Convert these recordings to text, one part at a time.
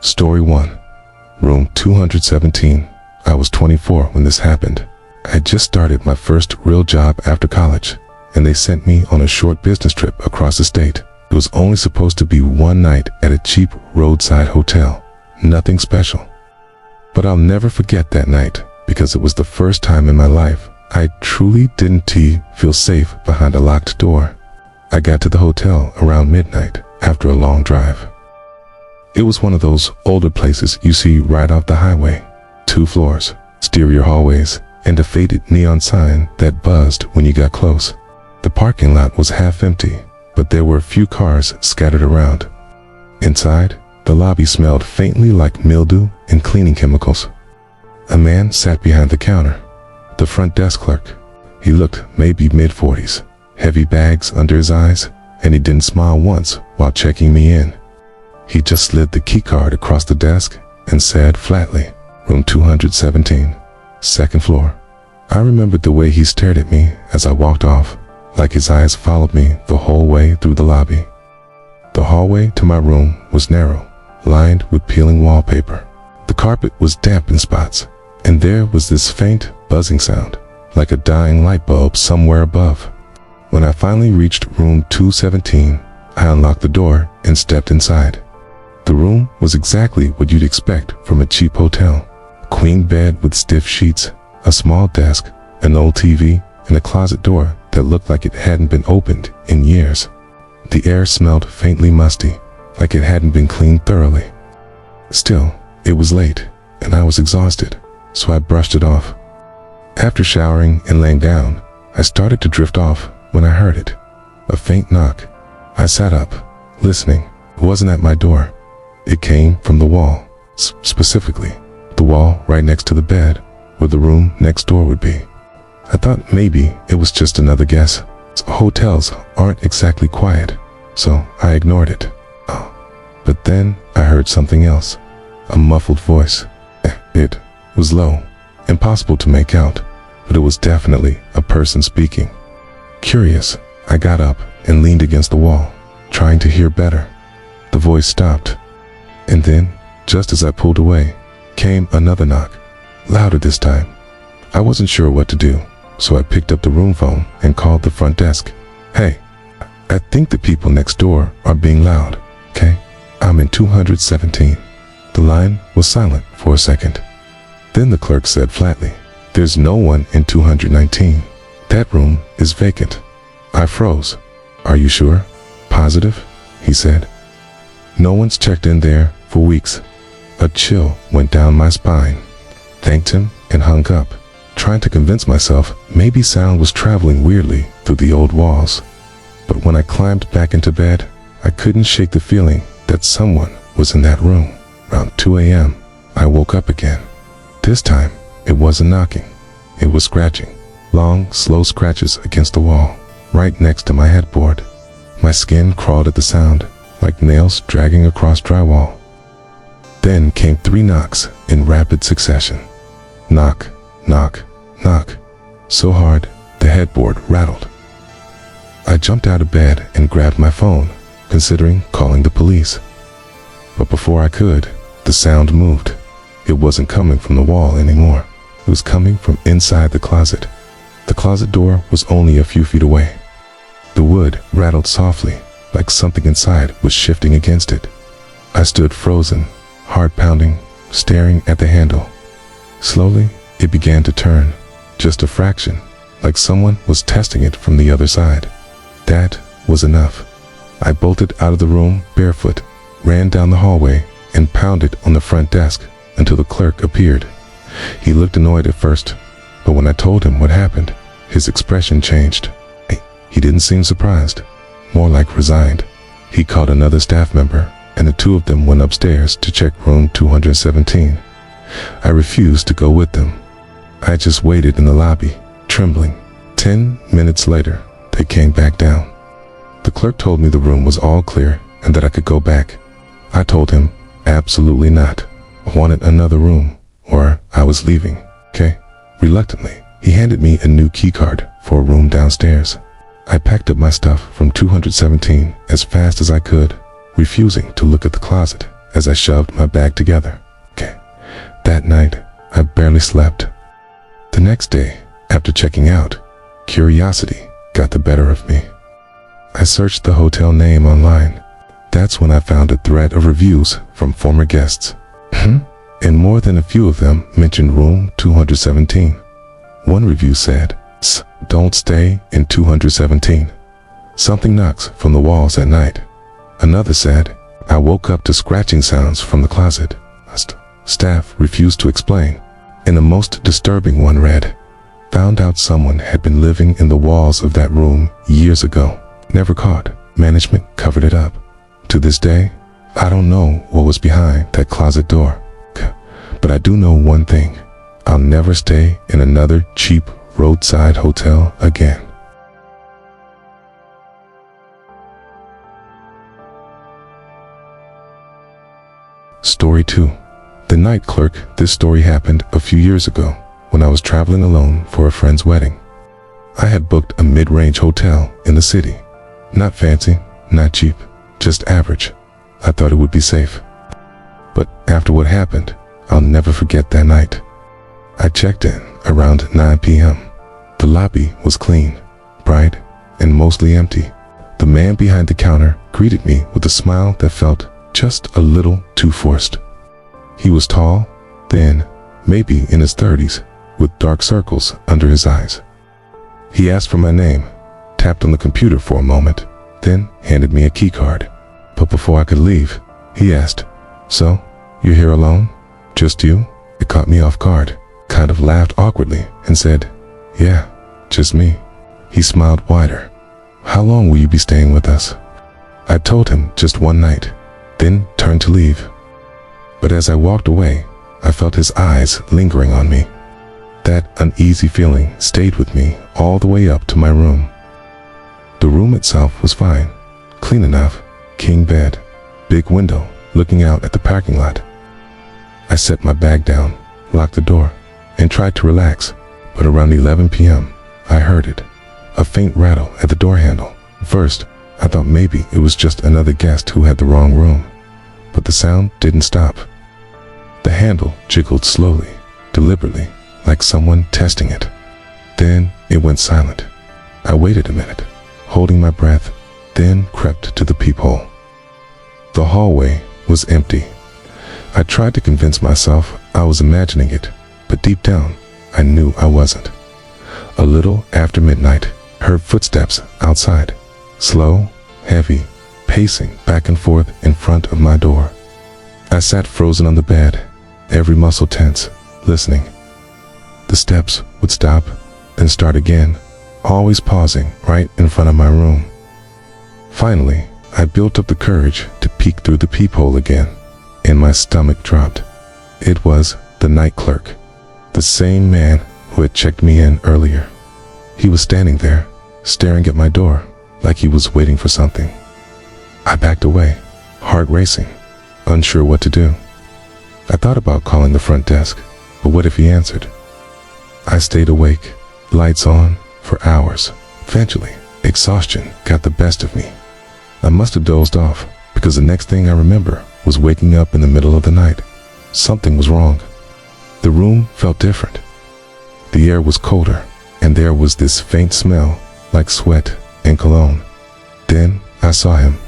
Story 1. Room 217. I was 24 when this happened. I had just started my first real job after college, and they sent me on a short business trip across the state. It was only supposed to be one night at a cheap roadside hotel. Nothing special. But I'll never forget that night, because it was the first time in my life I truly didn't feel safe behind a locked door. I got to the hotel around midnight after a long drive. It was one of those older places you see right off the highway. 2 floors, exterior hallways, and a faded neon sign that buzzed when you got close. The parking lot was half empty, but there were a few cars scattered around. Inside, the lobby smelled faintly like mildew and cleaning chemicals. A man sat behind the counter, the front desk clerk. He looked maybe mid-40s, heavy bags under his eyes, and he didn't smile once while checking me in. He just slid the key card across the desk and said flatly, "Room 217, second floor." I remembered the way he stared at me as I walked off, like his eyes followed me the whole way through the lobby. The hallway to my room was narrow, lined with peeling wallpaper. The carpet was damp in spots, and there was this faint buzzing sound, like a dying light bulb somewhere above. When I finally reached room 217, I unlocked the door and stepped inside. The room was exactly what you'd expect from a cheap hotel. A queen bed with stiff sheets, a small desk, an old TV, and a closet door that looked like it hadn't been opened in years. The air smelled faintly musty, like it hadn't been cleaned thoroughly. Still, it was late, and I was exhausted, so I brushed it off. After showering and laying down, I started to drift off when I heard it. A faint knock. I sat up, listening. It wasn't at my door. It came from the wall, specifically the wall right next to the bed, where the room next door would be. I thought maybe it was just another guess. Hotels aren't exactly quiet, so I ignored it. But then I heard something else. A muffled voice. It was low, impossible to make out, but it was definitely a person speaking. Curious, I got up and leaned against the wall, trying to hear better. The voice stopped, and then, just as I pulled away, came another knock, louder this time. I wasn't sure what to do, so I picked up the room phone and called the front desk. "Hey, I think the people next door are being loud, okay? I'm in 217. The line was silent for a second. Then the clerk said flatly, "There's no one in 219. That room is vacant." I froze. "Are you sure? Positive?" he said. "No one's checked in there for weeks." A chill went down my spine. Thanked him and hung up, trying to convince myself maybe sound was traveling weirdly through the old walls. But when I climbed back into bed, I couldn't shake the feeling that someone was in that room. Around 2 a.m., I woke up again. This time, it wasn't knocking. It was scratching. Long, slow scratches against the wall, right next to my headboard. My skin crawled at the sound, like nails dragging across drywall. Then came 3 knocks in rapid succession. Knock, knock, knock. So hard, the headboard rattled. I jumped out of bed and grabbed my phone, considering calling the police. But before I could, the sound moved. It wasn't coming from the wall anymore. It was coming from inside the closet. The closet door was only a few feet away. The wood rattled softly, like something inside was shifting against it. I stood frozen, heart pounding, staring at the handle. Slowly, it began to turn, just a fraction, like someone was testing it from the other side. That was enough. I bolted out of the room barefoot, ran down the hallway, and pounded on the front desk until the clerk appeared. He looked annoyed at first, but when I told him what happened, his expression changed. He didn't seem surprised, more like resigned. He called another staff member, and the 2 of them went upstairs to check room 217. I refused to go with them. I just waited in the lobby, trembling. 10 minutes later, they came back down. The clerk told me the room was all clear and that I could go back. I told him, absolutely not. I wanted another room, or I was leaving, okay? Reluctantly, he handed me a new key card for a room downstairs. I packed up my stuff from 217 as fast as I could, refusing to look at the closet as I shoved my bag together. That night, I barely slept. The next day, after checking out, curiosity got the better of me. I searched the hotel name online. That's when I found a thread of reviews from former guests. And more than a few of them mentioned room 217. One review said, "Don't stay in 217. Something knocks from the walls at night." Another said, "I woke up to scratching sounds from the closet." Staff refused to explain. And the most disturbing one read, "Found out someone had been living in the walls of that room years ago. Never caught. Management covered it up. To this day, I don't know what was behind that closet door. But I do know one thing. I'll never stay in another cheap roadside hotel again." Story 2. The Night Clerk. This story happened a few years ago when I was traveling alone for a friend's wedding. I had booked a mid-range hotel in the city. Not fancy, not cheap, just average. I thought it would be safe. But after what happened, I'll never forget that night. I checked in around 9 p.m. The lobby was clean, bright, and mostly empty. The man behind the counter greeted me with a smile that felt just a little too forced. He was tall, thin, maybe in his 30s, with dark circles under his eyes. He asked for my name, tapped on the computer for a moment, then handed me a key card. But before I could leave, he asked, "So, you're here alone? Just you?" It caught me off guard, kind of laughed awkwardly, and said, "Yeah, just me." He smiled wider. "How long will you be staying with us?" I told him just one night, then turned to leave. But as I walked away, I felt his eyes lingering on me. That uneasy feeling stayed with me all the way up to my room. The room itself was fine, clean enough, king bed, big window looking out at the parking lot. I set my bag down, locked the door, and tried to relax, but around 11 p.m., I heard it, a faint rattle at the door handle. First, I thought maybe it was just another guest who had the wrong room, but the sound didn't stop. The handle jiggled slowly, deliberately, like someone testing it. Then it went silent. I waited a minute, holding my breath, then crept to the peephole. The hallway was empty. I tried to convince myself I was imagining it, but deep down, I knew I wasn't. A little after midnight, heard footsteps outside, slow, heavy, pacing back and forth in front of my door. I sat frozen on the bed, every muscle tense, listening. The steps would stop, then start again, always pausing right in front of my room. Finally, I built up the courage to peek through the peephole again, and my stomach dropped. It was the night clerk, the same man who had checked me in earlier. He was standing there, staring at my door, like he was waiting for something. I backed away, heart racing, unsure what to do. I thought about calling the front desk, but what if he answered? I stayed awake, lights on, for hours. Eventually, exhaustion got the best of me. I must have dozed off, because the next thing I remember was waking up in the middle of the night. Something was wrong. The room felt different. The air was colder, and there was this faint smell, like sweat and cologne. Then I saw him,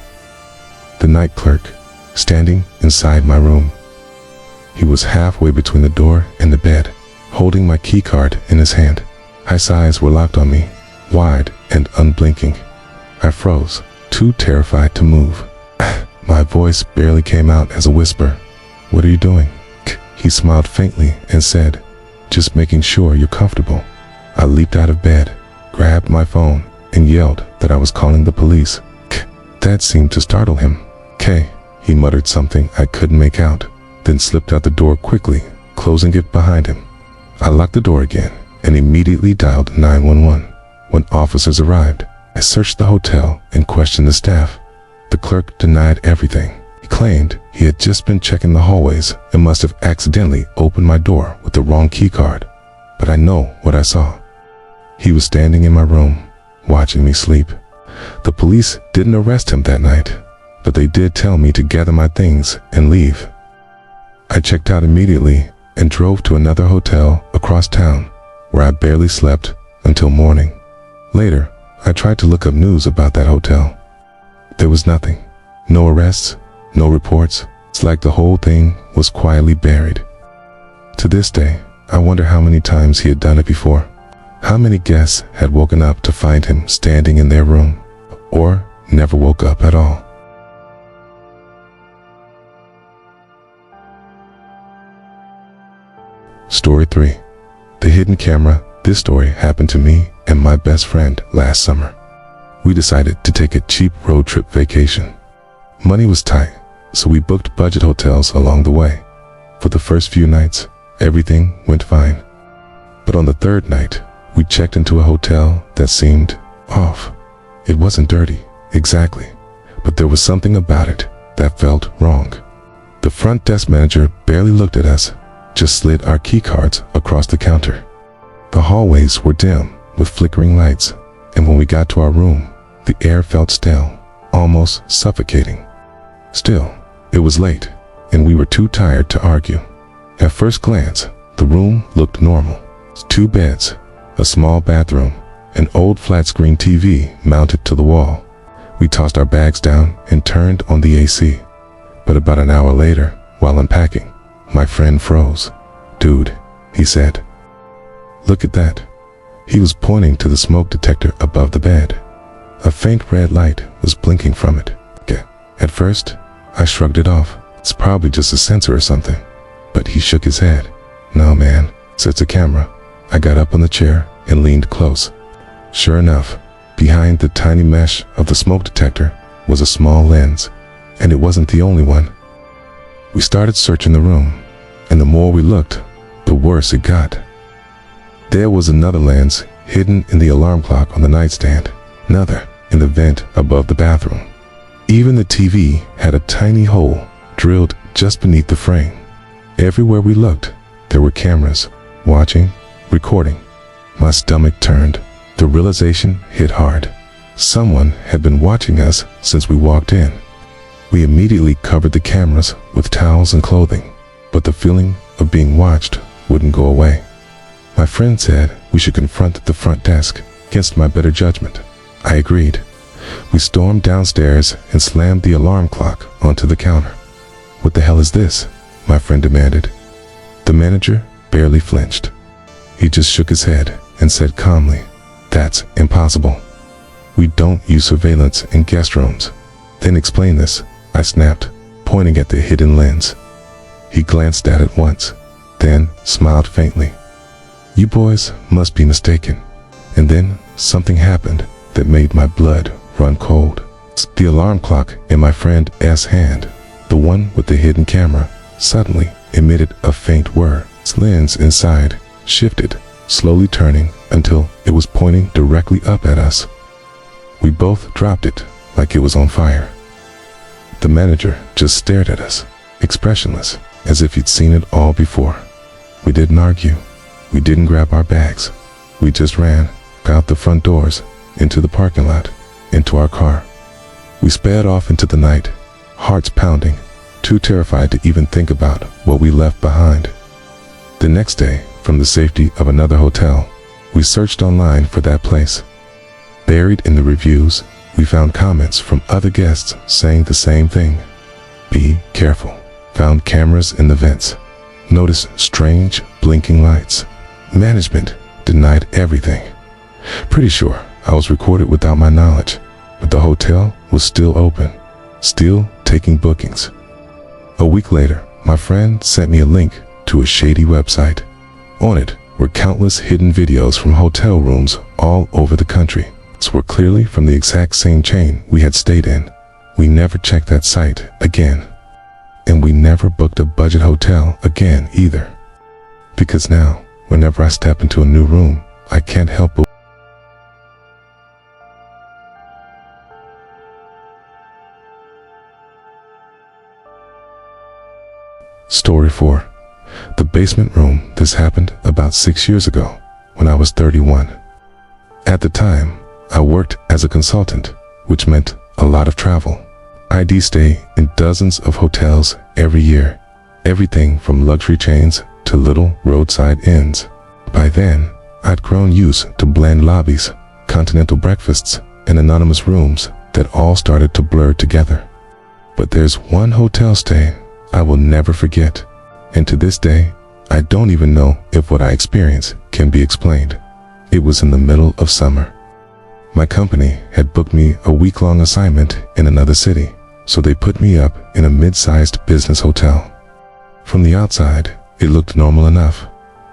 the night clerk, standing inside my room. He was halfway between the door and the bed, holding my key card in his hand. His eyes were locked on me, wide and unblinking. I froze, too terrified to move. My voice barely came out as a whisper. "What are you doing?" He smiled faintly and said, "Just making sure you're comfortable." I leaped out of bed, grabbed my phone, and yelled that I was calling the police. That seemed to startle him. He muttered something I couldn't make out, then slipped out the door quickly, closing it behind him. I locked the door again and immediately dialed 911. When officers arrived, I searched the hotel and questioned the staff. The clerk denied everything. He claimed he had just been checking the hallways and must have accidentally opened my door with the wrong key card. But I know what I saw. He was standing in my room, watching me sleep. The police didn't arrest him that night, but they did tell me to gather my things and leave. I checked out immediately and drove to another hotel across town, where I barely slept until morning. Later, I tried to look up news about that hotel. There was nothing. No arrests, no reports. It's like the whole thing was quietly buried. To this day, I wonder how many times he had done it before. How many guests had woken up to find him standing in their room, or never woke up at all. Story 3. The hidden camera. This story happened to me and my best friend last summer. We decided to take a cheap road trip vacation. Money was tight, so we booked budget hotels along the way. For the first few nights, everything went fine. But on the third night, we checked into a hotel that seemed off. It wasn't dirty, exactly, but there was something about it that felt wrong. The front desk manager barely looked at us, just slid our key cards across the counter. The hallways were dim with flickering lights, and when we got to our room, the air felt stale, almost suffocating. Still, it was late, and we were too tired to argue. At first glance, the room looked normal. 2 beds, a small bathroom, an old flat-screen TV mounted to the wall. We tossed our bags down and turned on the AC. But about an hour later, while unpacking, my friend froze. "Dude," he said. "Look at that." He was pointing to the smoke detector above the bed. A faint red light was blinking from it. At first, I shrugged it off. It's probably just a sensor or something. But he shook his head. "No, man, it's a camera." I got up on the chair and leaned close. Sure enough, behind the tiny mesh of the smoke detector was a small lens, and it wasn't the only one. We started searching the room, and the more we looked, the worse it got. There was another lens hidden in the alarm clock on the nightstand, another in the vent above the bathroom. Even the TV had a tiny hole drilled just beneath the frame. Everywhere we looked, there were cameras, watching, recording. My stomach turned. The realization hit hard. Someone had been watching us since we walked in. We immediately covered the cameras with towels and clothing, but the feeling of being watched wouldn't go away. My friend said we should confront the front desk against my better judgment. I agreed. We stormed downstairs and slammed the alarm clock onto the counter. "What the hell is this?" my friend demanded. The manager barely flinched. He just shook his head and said calmly, "That's impossible. We don't use surveillance in guest rooms." "Then explain this," I snapped, pointing at the hidden lens. He glanced at it once, then smiled faintly. "You boys must be mistaken." And then something happened that made my blood run cold. The alarm clock in my friend S. hand, the one with the hidden camera, suddenly emitted a faint whir. Its lens inside shifted, slowly turning until it was pointing directly up at us. We both dropped it like it was on fire. The manager just stared at us, expressionless, as if he'd seen it all before. We didn't argue. We didn't grab our bags. We just ran out the front doors, into the parking lot, into our car. We sped off into the night, hearts pounding, too terrified to even think about what we left behind. The next day, from the safety of another hotel, we searched online for that place. Buried in the reviews, we found comments from other guests saying the same thing. "Be careful." Found cameras in the vents. Noticed strange blinking lights. Management denied everything. Pretty sure I was recorded without my knowledge, but the hotel was still open, still taking bookings. A week later, my friend sent me a link to a shady website. On it were countless hidden videos from hotel rooms all over the country. These were clearly from the exact same chain we had stayed in. We never checked that site again. And we never booked a budget hotel again either. Because now, whenever I step into a new room, I can't help but Story 4. The basement room. This happened about 6 years ago when I was 31. At the time, I worked as a consultant, which meant a lot of travel. I'd stay in dozens of hotels every year, everything from luxury chains to little roadside inns. By then, I'd grown used to bland lobbies, continental breakfasts, and anonymous rooms that all started to blur together. But there's one hotel stay I will never forget, and to this day, I don't even know if what I experienced can be explained. It was in the middle of summer. My company had booked me a week-long assignment in another city, so they put me up in a mid-sized business hotel. From the outside, it looked normal enough.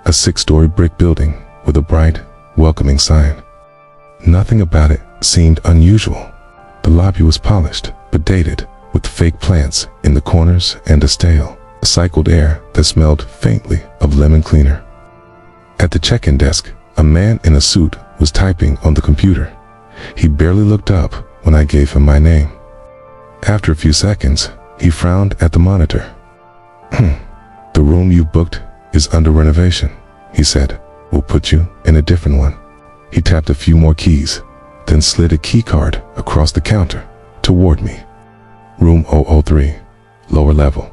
A 6-story brick building with a bright, welcoming sign. Nothing about it seemed unusual. The lobby was polished, but dated, with fake plants in the corners and a stale, cycled air that smelled faintly of lemon cleaner. At the check-in desk, a man in a suit was typing on the computer. He barely looked up when I gave him my name. After a few seconds, he frowned at the monitor. "The room you booked is under renovation," he said. "We'll put you in a different one." He tapped a few more keys, then slid a key card across the counter toward me. "Room 003, lower level."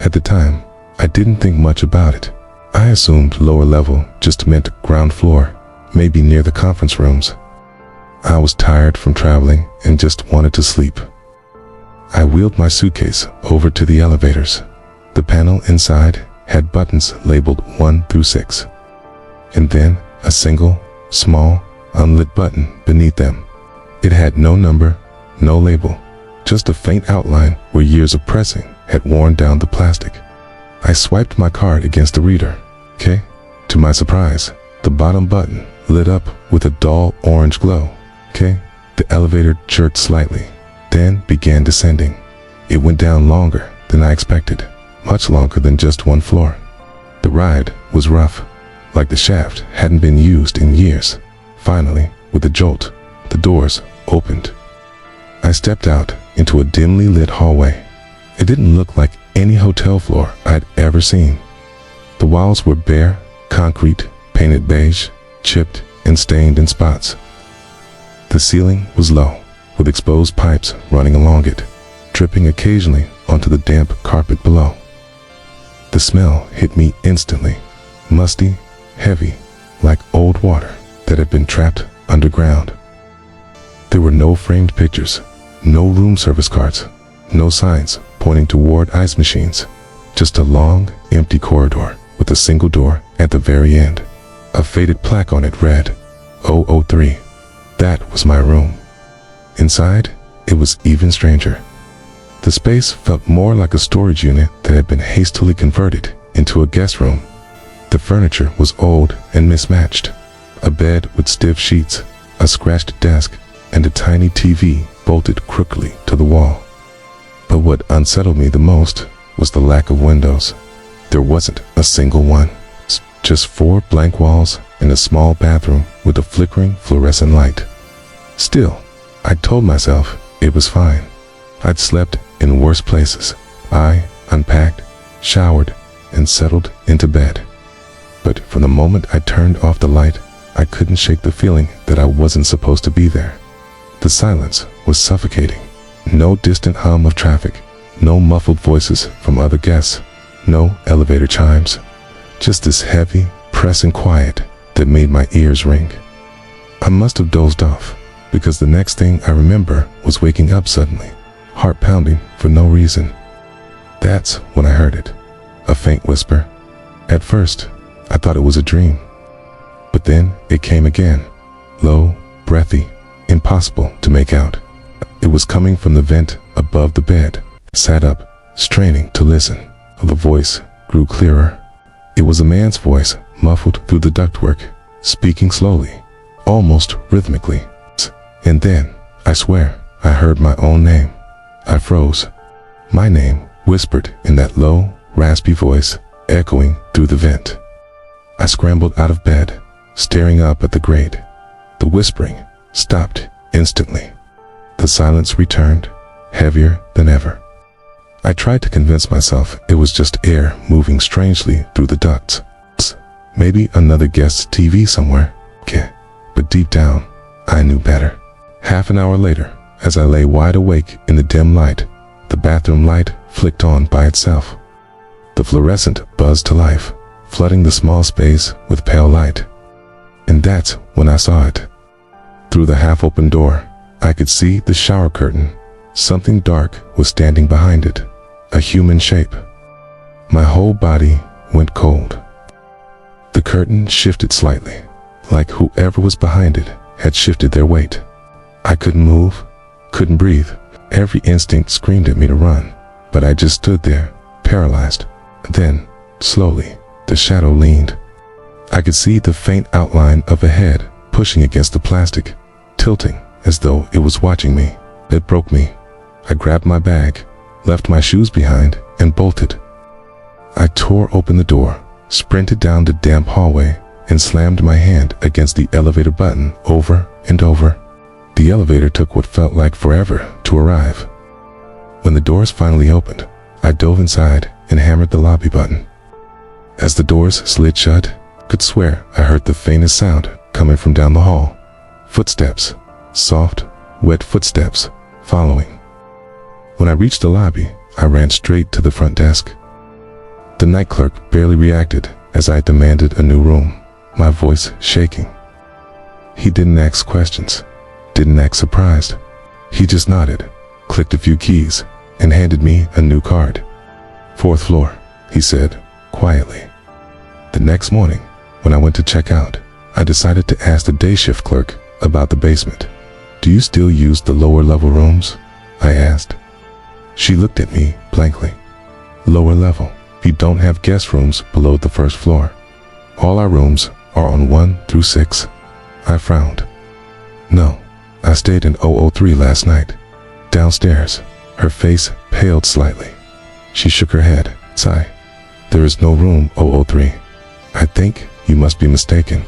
At the time, I didn't think much about it. I assumed lower level just meant ground floor, maybe near the conference rooms. I was tired from traveling and just wanted to sleep. I wheeled my suitcase over to the elevators. The panel inside had buttons labeled 1 through 6, and then a single, small, unlit button beneath them. It had no number, no label, just a faint outline where years of pressing had worn down the plastic. I swiped my card against the reader. Okay? To my surprise, the bottom button lit up with a dull orange glow. Okay? The elevator jerked slightly, then began descending. It went down longer than I expected, much longer than just one floor. The ride was rough, like the shaft hadn't been used in years. Finally, with a jolt, the doors opened. I stepped out into a dimly lit hallway. It didn't look like any hotel floor I'd ever seen. The walls were bare, concrete, painted beige, chipped and stained in spots. The ceiling was low, with exposed pipes running along it, dripping occasionally onto the damp carpet below. The smell hit me instantly, musty, heavy, like old water that had been trapped underground. There were no framed pictures, no room service cards, no signs pointing toward ice machines, just a long, empty corridor with a single door at the very end. A faded plaque on it read, 003. That was my room. Inside, it was even stranger. The space felt more like a storage unit that had been hastily converted into a guest room. The furniture was old and mismatched. A bed with stiff sheets, a scratched desk, and a tiny TV bolted crookedly to the wall. But what unsettled me the most was the lack of windows. There wasn't a single one. Just 4 blank walls and a small bathroom with a flickering fluorescent light. Still, I told myself it was fine. I'd slept in worse places. I unpacked, showered, and settled into bed. But from the moment I turned off the light, I couldn't shake the feeling that I wasn't supposed to be there. The silence was suffocating. No distant hum of traffic, no muffled voices from other guests, no elevator chimes. Just this heavy, pressing quiet that made my ears ring. I must have dozed off, because the next thing I remember was waking up suddenly, heart pounding for no reason. That's when I heard it, a faint whisper. At first, I thought it was a dream. But then it came again, low, breathy, impossible to make out. It was coming from the vent above the bed. I sat up, straining to listen. The voice grew clearer. It was a man's voice, muffled through the ductwork, speaking slowly, almost rhythmically. And then, I swear, I heard my own name. I froze. My name, whispered in that low, raspy voice, echoing through the vent. I scrambled out of bed, staring up at the grate. The whispering stopped instantly. The silence returned, heavier than ever. I tried to convince myself it was just air moving strangely through the ducts. Maybe another guest's TV somewhere. But deep down, I knew better. Half an hour later, as I lay wide awake in the dim light, bathroom light flicked on by itself. The fluorescent buzzed to life, flooding the small space with pale light. And that's when I saw it. Through the half-open door, I could see the shower curtain. Something dark was standing behind it, a human shape. My whole body went cold. The curtain shifted slightly, like whoever was behind it had shifted their weight. I couldn't move, couldn't breathe. Every instinct screamed at me to run, but I just stood there, paralyzed. Then, slowly, the shadow leaned. I could see the faint outline of a head pushing against the plastic, tilting as though it was watching me. It broke me. I grabbed my bag, left my shoes behind, and bolted. I tore open the door, sprinted down the damp hallway, and slammed my hand against the elevator button over and over. The elevator took what felt like forever to arrive. When the doors finally opened, I dove inside and hammered the lobby button. As the doors slid shut, I could swear I heard the faintest sound coming from down the hall. Footsteps, soft, wet footsteps, following. When I reached the lobby, I ran straight to the front desk. The night clerk barely reacted as I demanded a new room, my voice shaking. He didn't ask questions, didn't act surprised. He just nodded, clicked a few keys, and handed me a new card. 4th floor, he said, quietly. The next morning, when I went to check out, I decided to ask the day shift clerk about the basement. "Do you still use the lower level rooms?" I asked. She looked at me blankly. "Lower level? We don't have guest rooms below the 1st floor. All our rooms are on 1 through 6. I frowned. "No, I stayed in 003 last night. Downstairs." Her face paled slightly. She shook her head. "Sigh. There is no room 003. I think you must be mistaken."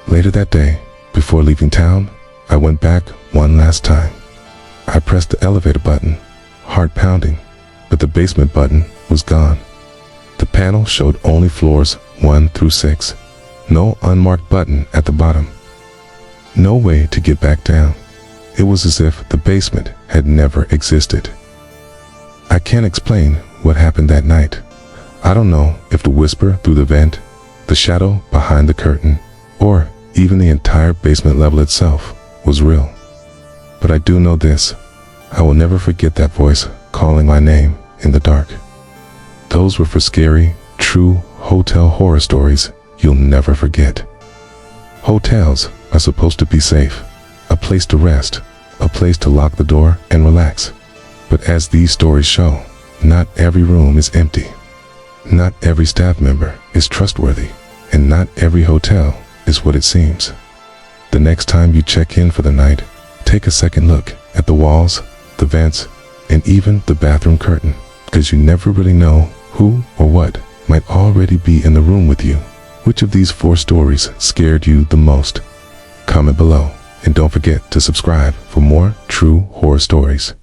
Later that day, before leaving town, I went back one last time. I pressed the elevator button, heart pounding, but the basement button was gone. The panel showed only floors 1 through 6. No unmarked button at the bottom. No way to get back down. It was as if the basement had never existed. I can't explain what happened that night. I don't know if the whisper through the vent, the shadow behind the curtain, or even the entire basement level itself was real. But I do know this. I will never forget that voice calling my name in the dark. Those were for scary, true hotel horror stories you'll never forget. Hotels are supposed to be safe, a place to rest, a place to lock the door and relax. But as these stories show, not every room is empty. Not every staff member is trustworthy, and not every hotel is what it seems. The next time you check in for the night, take a second look at the walls, the vents, and even the bathroom curtain, because you never really know who or what might already be in the room with you. Which of these 4 stories scared you the most? Comment below, and don't forget to subscribe for more true horror stories.